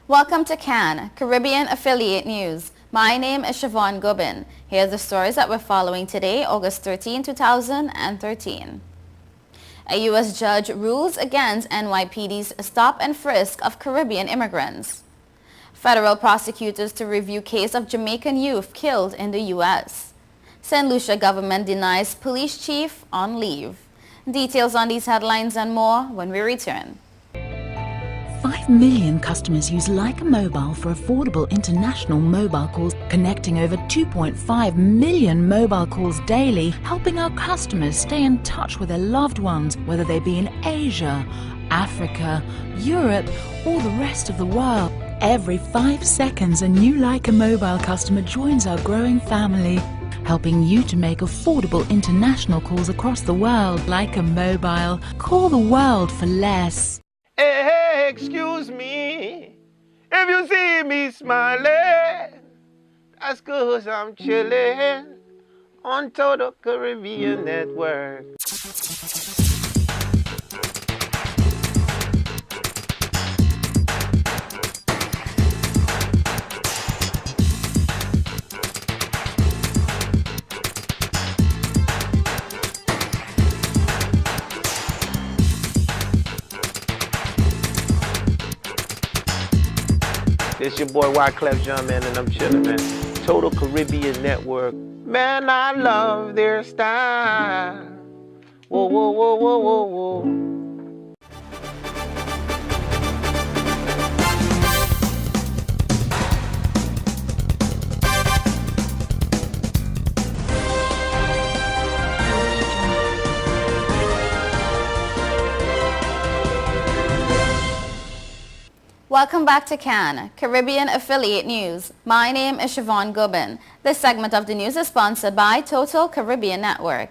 Welcome to CAN, Caribbean Affiliate News. My name is Siobhan Gubin. Here are the stories that we're following today, August 13, 2013. A U.S. judge rules against NYPD's stop and frisk of Caribbean immigrants. Federal prosecutors to review case of Jamaican youth killed in the U.S. St. Lucia government denies police chief on leave. Details on these headlines and more when we return. 5 million customers use Leica Mobile for affordable international mobile calls, connecting over 2.5 million mobile calls daily, helping our customers stay in touch with their loved ones, whether they be in Asia, Africa, Europe, or the rest of the world. Every 5 seconds, a new Leica Mobile customer joins our growing family, helping you to make affordable international calls across the world. Leica Mobile. Call the world for less. Hey, excuse me, if you see me smiling, that's 'cause I'm chilling on Total Caribbean Network. It's your boy Wyclef John, man, and I'm chillin', man. Total Caribbean Network. Man, I love their style. Whoa, whoa, whoa, whoa, whoa, whoa. Welcome back to CAN, Caribbean Affiliate News. My name is Siobhan Gubin. This segment of the news is sponsored by Total Caribbean Network.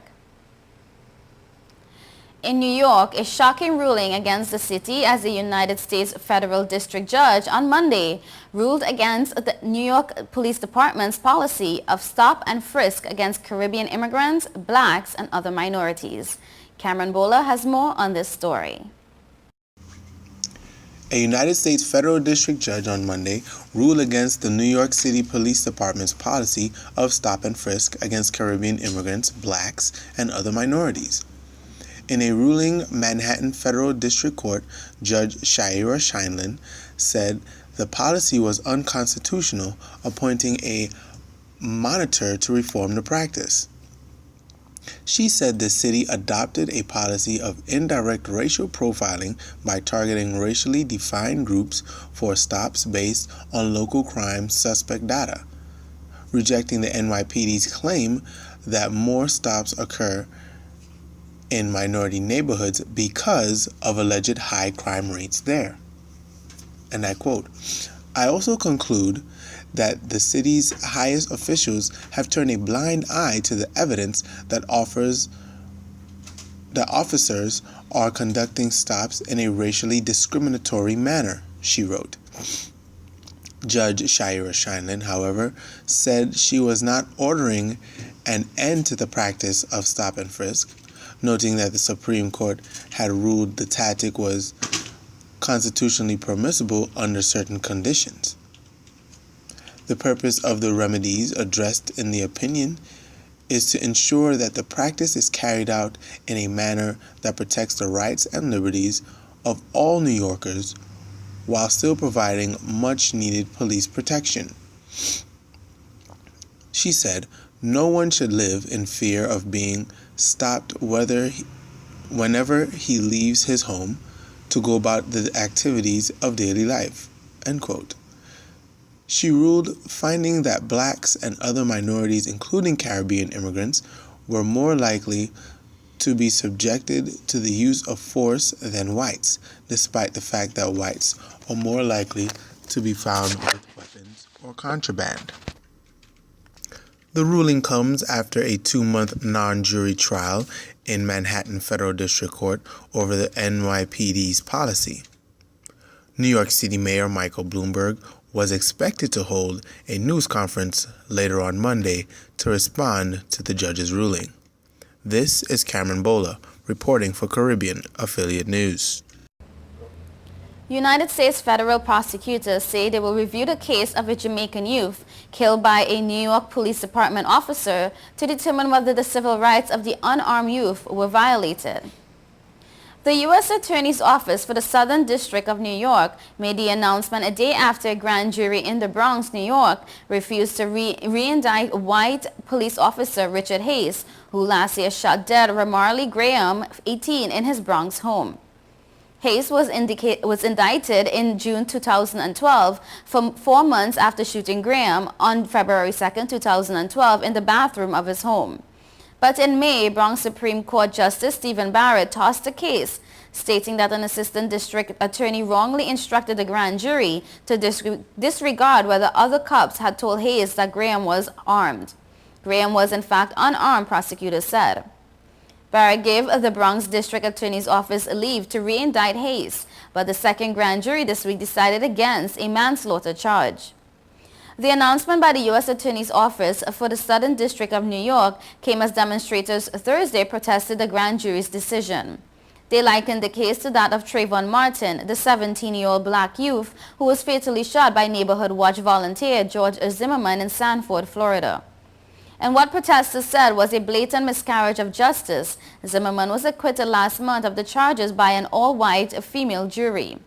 In New York, a shocking ruling against the city as the United States Federal District Judge on Monday ruled against the New York Police Department's policy of stop and frisk against Caribbean immigrants, blacks, and other minorities. Cameron Bowler has more on this story. A United States federal district judge on Monday ruled against the New York City Police Department's policy of stop and frisk against Caribbean immigrants, blacks, and other minorities. In a ruling, Manhattan Federal District Court Judge Shaira Scheindlin said the policy was unconstitutional, appointing a monitor to reform the practice. She said the city adopted a policy of indirect racial profiling by targeting racially defined groups for stops based on local crime suspect data, rejecting the NYPD's claim that more stops occur in minority neighborhoods because of alleged high crime rates there. And I quote, "I also conclude that the city's highest officials have turned a blind eye to the evidence that officers are conducting stops in a racially discriminatory manner," she wrote. Judge Shaira Scheindlin, however, said she was not ordering an end to the practice of stop and frisk, noting that the Supreme Court had ruled the tactic was constitutionally permissible under certain conditions. The purpose of the remedies addressed in the opinion is to ensure that the practice is carried out in a manner that protects the rights and liberties of all New Yorkers while still providing much-needed police protection. She said, "No one should live in fear of being stopped whenever he leaves his home to go about the activities of daily life." End quote. She ruled, finding that blacks and other minorities, including Caribbean immigrants, were more likely to be subjected to the use of force than whites, despite the fact that whites are more likely to be found with weapons or contraband. The ruling comes after a 2-month non-jury trial in Manhattan Federal District Court over the NYPD's policy. New York City Mayor Michael Bloomberg was expected to hold a news conference later on Monday to respond to the judge's ruling. This is Cameron Bowler reporting for Caribbean Affiliate News. United States federal prosecutors say they will review the case of a Jamaican youth killed by a New York Police Department officer to determine whether the civil rights of the unarmed youth were violated. The U.S. Attorney's Office for the Southern District of New York made the announcement a day after a grand jury in the Bronx, New York, refused to re-indict white police officer Richard Hayes, who last year shot dead Ramarley Graham, 18, in his Bronx home. Hayes was indicted in June 2012 for 4 months after shooting Graham on February 2, 2012 in the bathroom of his home. But in May, Bronx Supreme Court Justice Stephen Barrett tossed the case, stating that an assistant district attorney wrongly instructed the grand jury to disregard whether other cops had told Hayes that Graham was armed. Graham was in fact unarmed, prosecutors said. Barrett gave the Bronx District Attorney's Office leave to re-indict Hayes, but the second grand jury this week decided against a manslaughter charge. The announcement by the U.S. Attorney's Office for the Southern District of New York came as demonstrators Thursday protested the grand jury's decision. They likened the case to that of Trayvon Martin, the 17-year-old black youth who was fatally shot by Neighborhood Watch volunteer George Zimmerman in Sanford, Florida. And what protesters said was a blatant miscarriage of justice. Zimmerman was acquitted last month of the charges by an all-white female jury.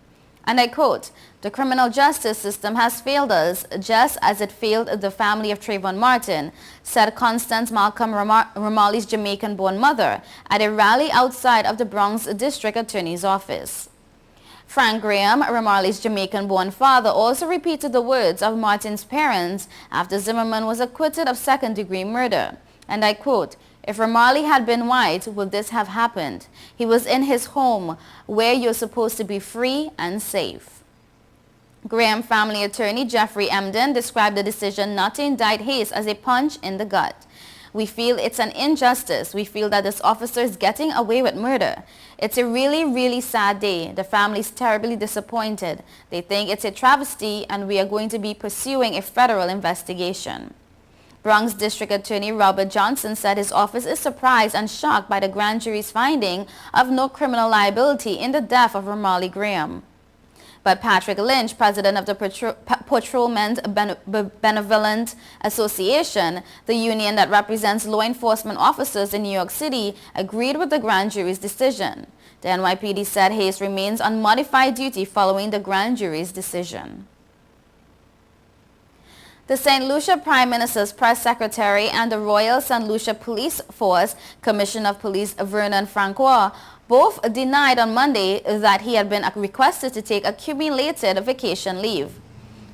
And I quote, "The criminal justice system has failed us, just as it failed the family of Trayvon Martin," said Constance Malcolm Ramarley's Jamaican-born mother at a rally outside of the Bronx District Attorney's Office. Frank Graham, Ramarley's Jamaican-born father, also repeated the words of Martin's parents after Zimmerman was acquitted of second-degree murder. And I quote, "If Ramarley had been white, would this have happened? He was in his home, where you're supposed to be free and safe." Graham family attorney Jeffrey Emden described the decision not to indict Hayes as a punch in the gut. "We feel it's an injustice. We feel that this officer is getting away with murder. It's a really, really sad day. The family's terribly disappointed. They think it's a travesty, and we are going to be pursuing a federal investigation." Bronx District Attorney Robert Johnson said his office is surprised and shocked by the grand jury's finding of no criminal liability in the death of Ramarley Graham. But Patrick Lynch, president of the Patrolmen's Benevolent Association, the union that represents law enforcement officers in New York City, agreed with the grand jury's decision. The NYPD said Hayes remains on modified duty following the grand jury's decision. The St. Lucia Prime Minister's press secretary and the Royal St. Lucia Police Force Commissioner of Police Vernon Franco both denied on Monday that he had been requested to take accumulated vacation leave.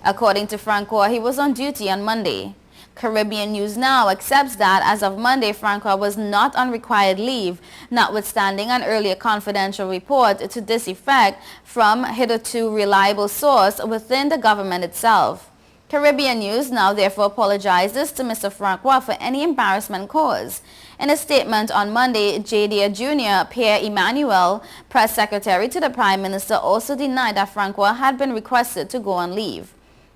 According to Franco, he was on duty on Monday. Caribbean News Now accepts that as of Monday, Franco was not on required leave, notwithstanding an earlier confidential report to this effect from hitherto reliable source within the government itself. Caribbean News Now therefore apologizes to Mr. Francois for any embarrassment caused. In a statement on Monday, JD Jr. Pierre Emmanuel, press secretary to the Prime Minister, also denied that Francois had been requested to go on leave.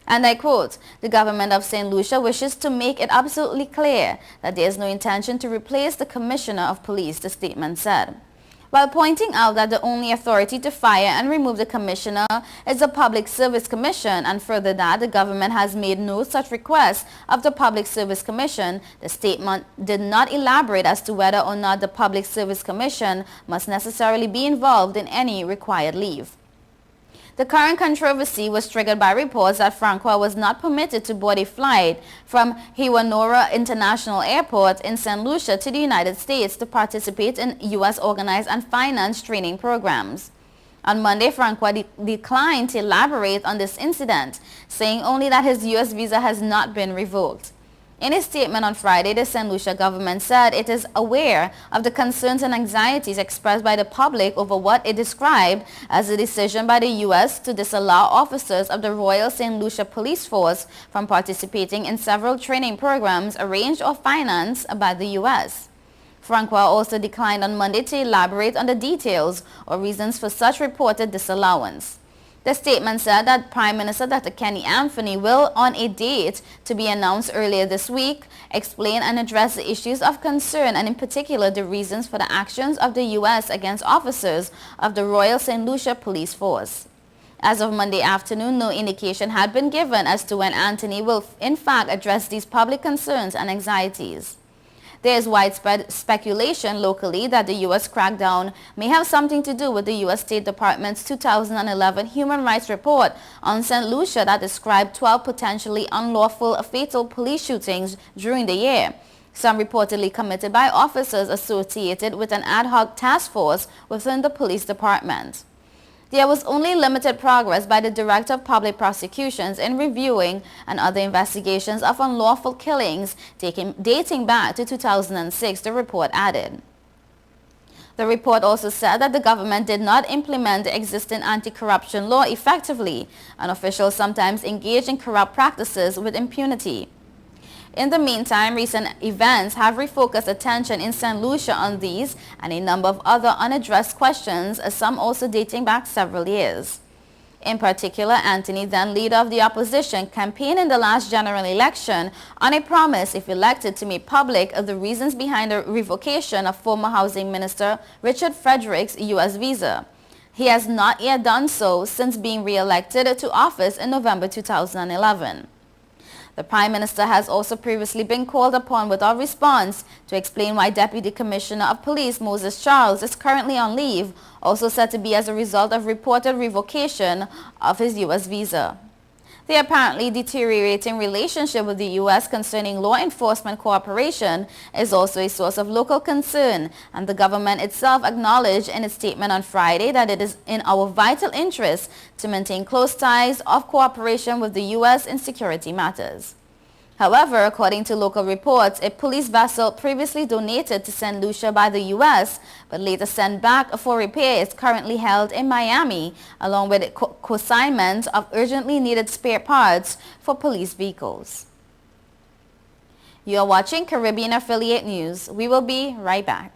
And I quote, "The government of St. Lucia wishes to make it absolutely clear that there is no intention to replace the Commissioner of Police," the statement said, while pointing out that the only authority to fire and remove the commissioner is the Public Service Commission, and further that the government has made no such request of the Public Service Commission. The statement did not elaborate as to whether or not the Public Service Commission must necessarily be involved in any required leave. The current controversy was triggered by reports that Francois was not permitted to board a flight from Hewanora International Airport in St. Lucia to the United States to participate in U.S. organized and financed training programs. On Monday, Francois declined to elaborate on this incident, saying only that his U.S. visa has not been revoked. In a statement on Friday, the St. Lucia government said it is aware of the concerns and anxieties expressed by the public over what it described as a decision by the U.S. to disallow officers of the Royal St. Lucia Police Force from participating in several training programs arranged or financed by the U.S. Francois also declined on Monday to elaborate on the details or reasons for such reported disallowance. The statement said that Prime Minister Dr. Kenny Anthony will, on a date to be announced earlier this week, explain and address the issues of concern and in particular the reasons for the actions of the U.S. against officers of the Royal St. Lucia Police Force. As of Monday afternoon, no indication had been given as to when Anthony will in fact address these public concerns and anxieties. There is widespread speculation locally that the U.S. crackdown may have something to do with the U.S. State Department's 2011 Human Rights Report on St. Lucia that described 12 potentially unlawful fatal police shootings during the year, some reportedly committed by officers associated with an ad hoc task force within the police department. There was only limited progress by the Director of Public Prosecutions in reviewing and other investigations of unlawful killings dating back to 2006, the report added. The report also said that the government did not implement the existing anti-corruption law effectively, and officials sometimes engage in corrupt practices with impunity. In the meantime, recent events have refocused attention in St. Lucia on these and a number of other unaddressed questions, some also dating back several years. In particular, Anthony, then leader of the opposition, campaigned in the last general election on a promise, if elected, to make public the reasons behind the revocation of former Housing Minister Richard Frederick's U.S. visa. He has not yet done so since being re-elected to office in November 2011. The Prime Minister has also previously been called upon without response to explain why Deputy Commissioner of Police Moses Charles is currently on leave, also said to be as a result of reported revocation of his U.S. visa. The apparently deteriorating relationship with the U.S. concerning law enforcement cooperation is also a source of local concern, and the government itself acknowledged in its statement on Friday that it is in our vital interest to maintain close ties of cooperation with the U.S. in security matters. However, according to local reports, a police vessel previously donated to St. Lucia by the U.S. but later sent back for repair is currently held in Miami, along with consignment of urgently needed spare parts for police vehicles. You are watching Caribbean Affiliate News. We will be right back.